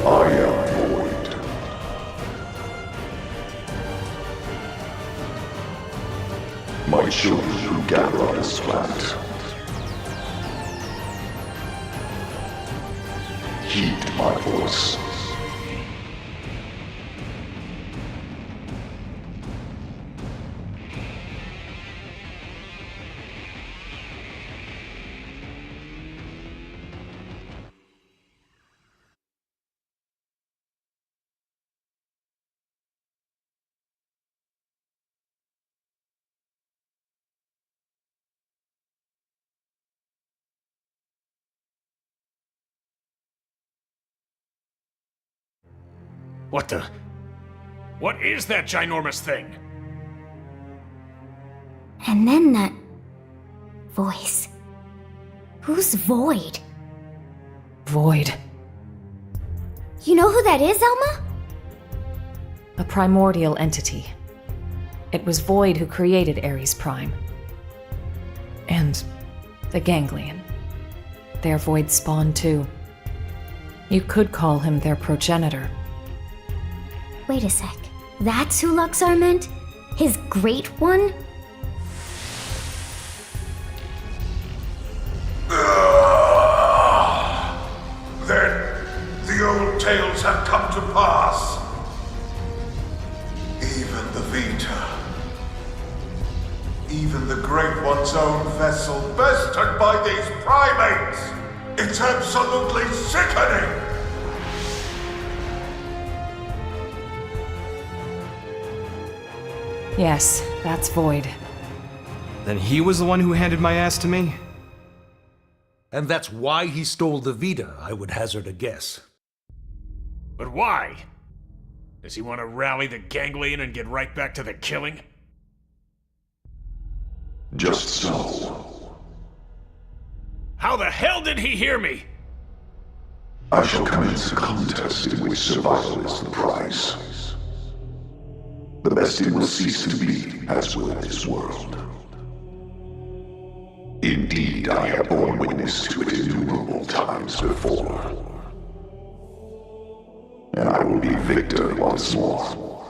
I am void. My children who gather on this planet. Heed my voice. What the? What is that ginormous thing? And then that voice. Who's Void? Void. You know who that is, Elma? A primordial entity. It was Void who created Ares Prime. And the Ganglion. Their Void spawn too. You could call him their progenitor. Wait a sec. That's who Luxar meant? His great one? Then the old tales have come to pass. Even the Vita. Even the Great One's own vessel bested by these primates. It's absolutely sickening. Yes, that's Void. Then he was the one who handed my ass to me? And that's why he stole the Vita, I would hazard a guess. But why? Does he want to rally the Ganglion and get right back to the killing? Just so. How the hell did he hear me? I shall commence a contest in which survival is the prize. The bested will cease to be, as will this world. Indeed, I have borne witness to it innumerable times before. And I will be victor once more.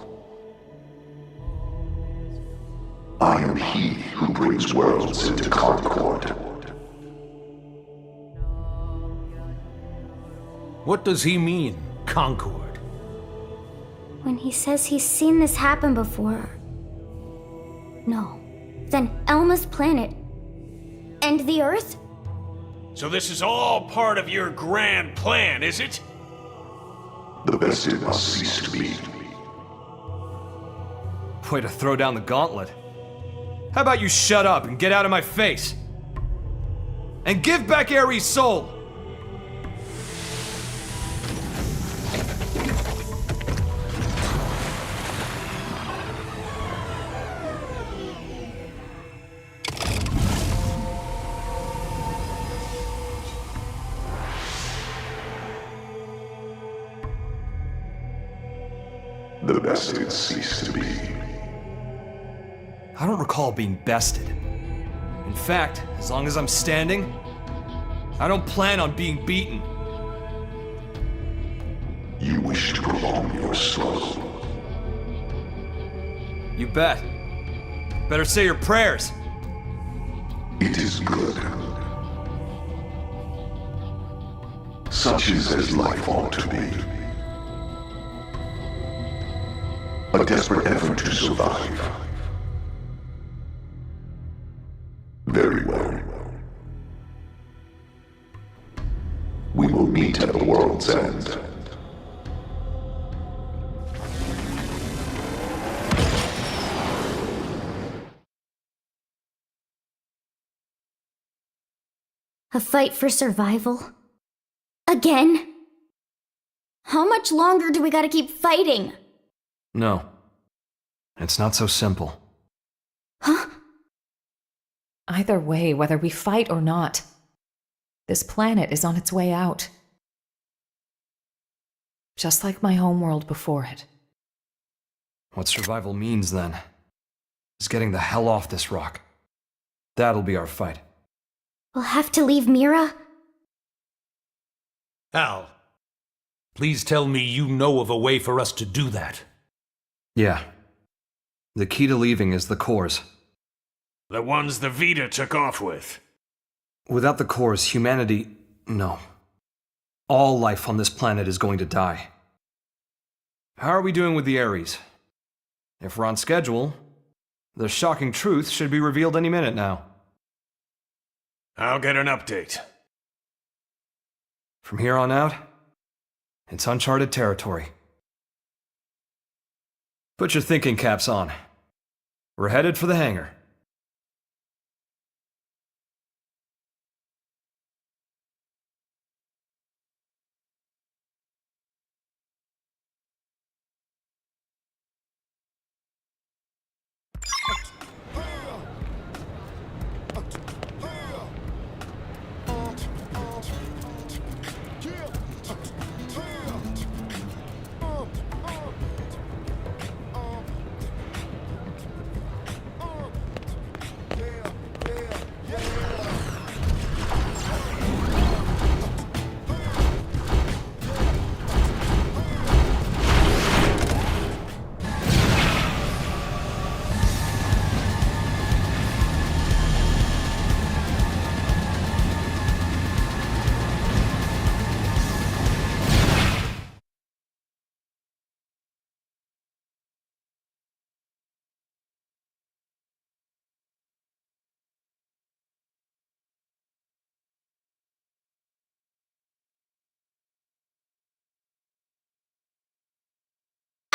I am he who brings worlds into concord. What does he mean, Concord? When he says he's seen this happen before. No. Then Elma's planet. And the Earth? So this is all part of your grand plan, is it? The bested must cease to be. Way to throw down the gauntlet. How about you shut up and get out of my face? And give back Ares' soul! the bested cease to be. I don't recall being bested. In fact, as long as I'm standing, I don't plan on being beaten. You wish to prolong your struggle. You bet. Better say your prayers. It is good. Such is as life ought to be. A desperate effort to survive. Very well. We will meet at the world's end. A fight for survival? Again? How much longer do we gotta keep fighting? No. It's not so simple. Huh? Either way, whether we fight or not, this planet is on its way out. Just like my homeworld before it. What survival means, then, is getting the hell off this rock. That'll be our fight. We'll have to leave Mira? Al, please tell me you know of a way for us to do that. Yeah. The key to leaving is the cores. The ones the Vita took off with. Without the cores, humanity... no. All life on this planet is going to die. How are we doing with the Ares? If we're on schedule, the shocking truth should be revealed any minute now. I'll get an update. From here on out, it's uncharted territory. Put your thinking caps on. We're headed for the hangar.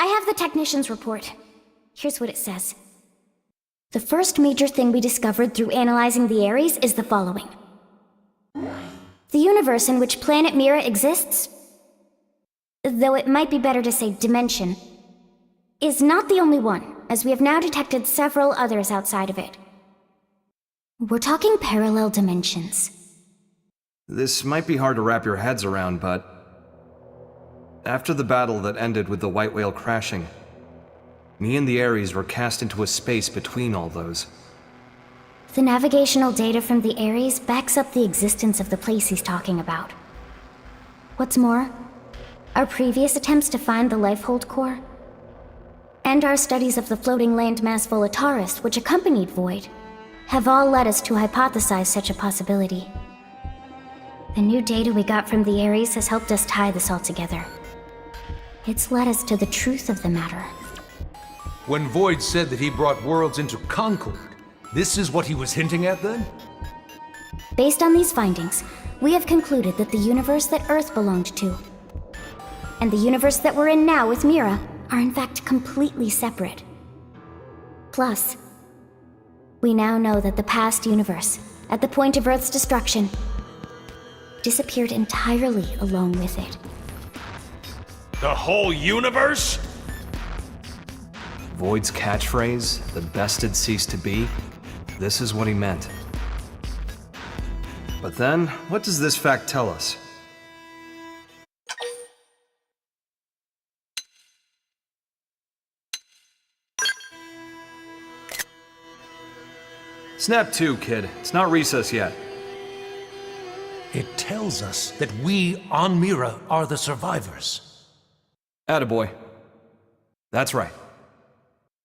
I have the technician's report. Here's what it says. The first major thing we discovered through analyzing the Ares is the following. The universe in which planet Mira exists, though it might be better to say dimension, is not the only one, as we have now detected several others outside of it. We're talking parallel dimensions. This might be hard to wrap your heads around, but... after the battle that ended with the White Whale crashing, me and the Ares were cast into a space between all those. The navigational data from the Ares backs up the existence of the place he's talking about. What's more, our previous attempts to find the Lifehold core, and our studies of the floating landmass Volataris, which accompanied Void, have all led us to hypothesize such a possibility. The new data we got from the Ares has helped us tie this all together. It's led us to the truth of the matter. When Void said that he brought worlds into concord, this is what he was hinting at then? Based on these findings, we have concluded that the universe that Earth belonged to, and the universe that we're in now with Mira, are in fact completely separate. Plus, we now know that the past universe, at the point of Earth's destruction, disappeared entirely along with it. The whole universe? Void's catchphrase, the bested cease to be, this is what he meant. But then, what does this fact tell us? Snap 2, kid. It's not recess yet. It tells us that we on Mira are the survivors. Attaboy. That's right.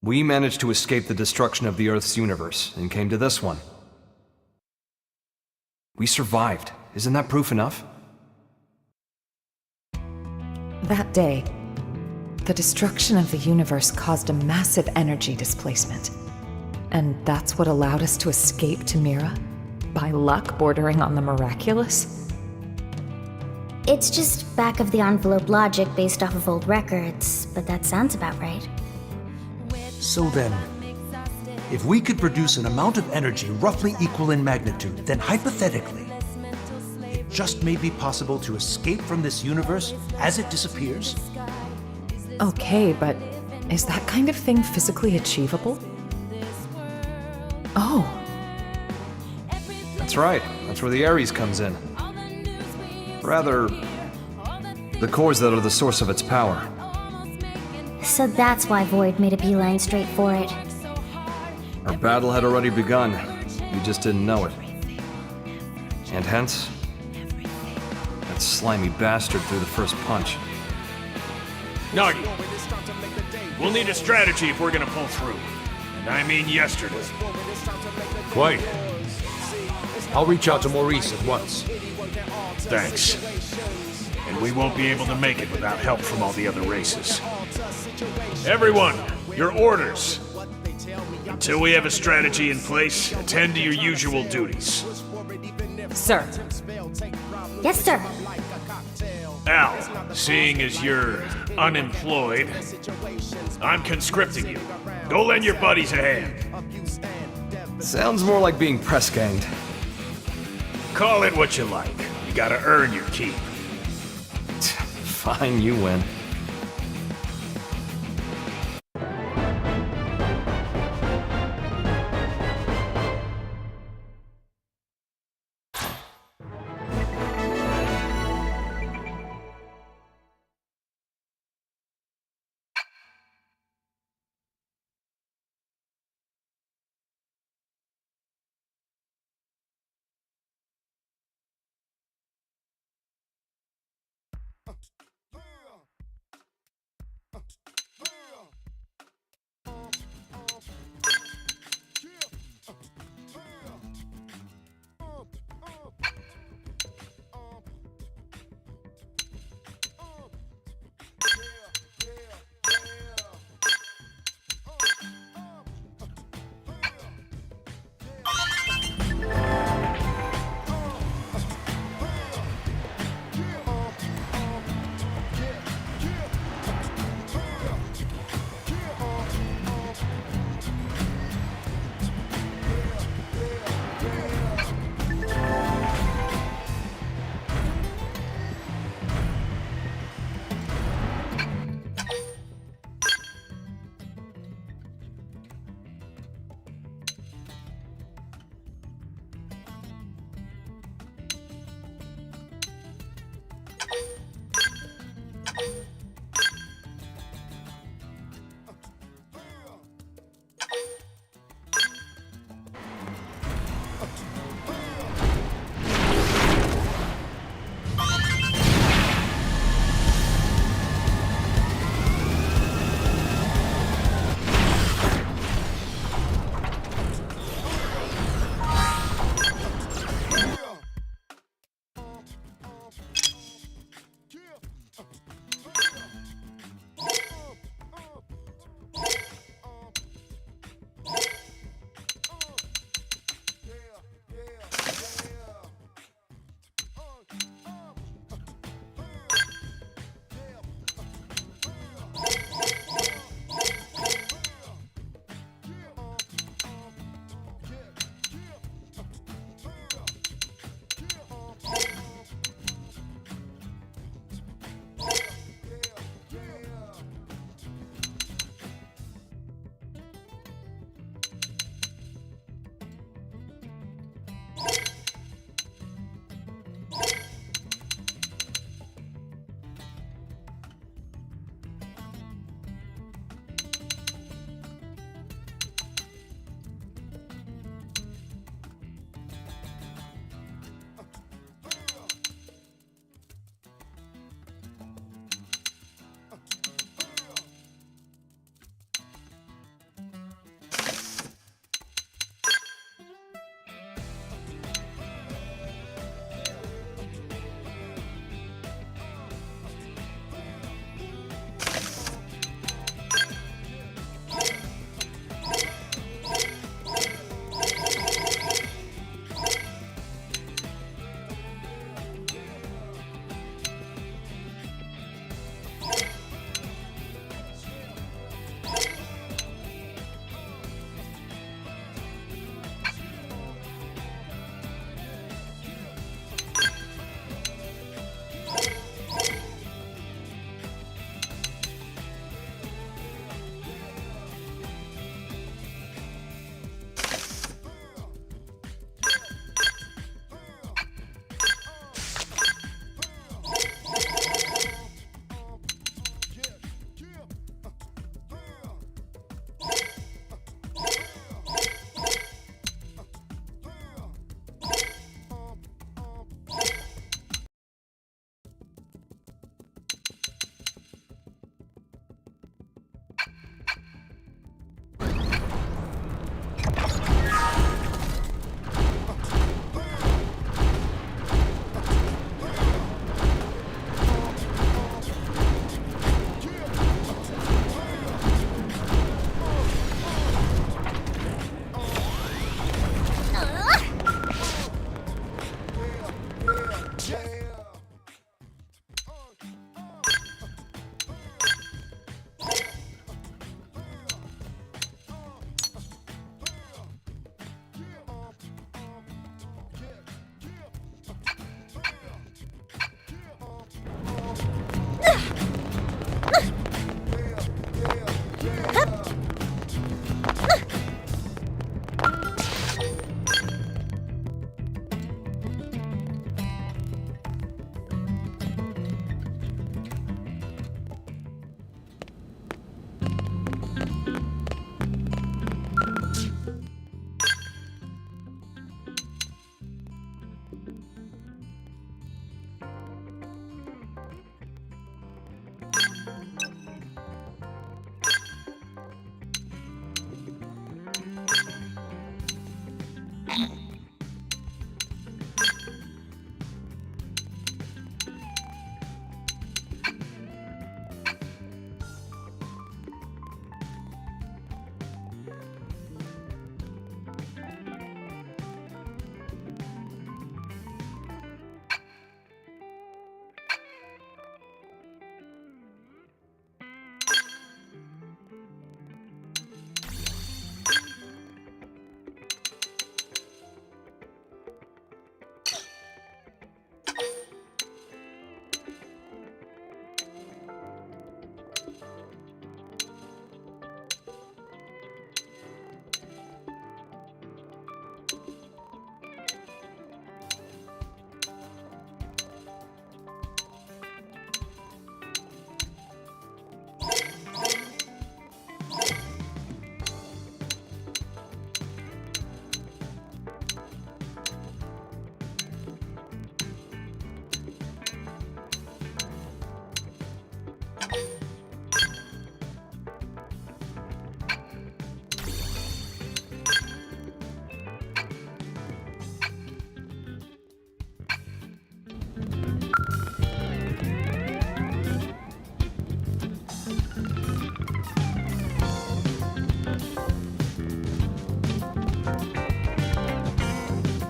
We managed to escape the destruction of the Earth's universe and came to this one. We survived. Isn't that proof enough? That day, the destruction of the universe caused a massive energy displacement. And that's what allowed us to escape to Mira? By luck bordering on the miraculous? It's just back of the envelope logic based off of old records, but that sounds about right. So then, if we could produce an amount of energy roughly equal in magnitude, then hypothetically, it just may be possible to escape from this universe as it disappears? Okay, but is that kind of thing physically achievable? Oh. That's right. That's where the Ares comes in. Rather, the cores that are the source of its power. So that's why Void made a beeline straight for it. Our battle had already begun. You just didn't know it. And hence, that slimy bastard threw the first punch. Nagi, we'll need a strategy if we're gonna pull through. And I mean yesterday. Quite. I'll reach out to Maurice at once. Thanks. And we won't be able to make it without help from all the other races. Everyone, your orders. Until we have a strategy in place, attend to your usual duties. Sir. Yes, sir. Al, seeing as you're unemployed, I'm conscripting you. Go lend your buddies a hand. Sounds more like being press-ganged. Call it what you like. You gotta earn your keep. Fine, you win.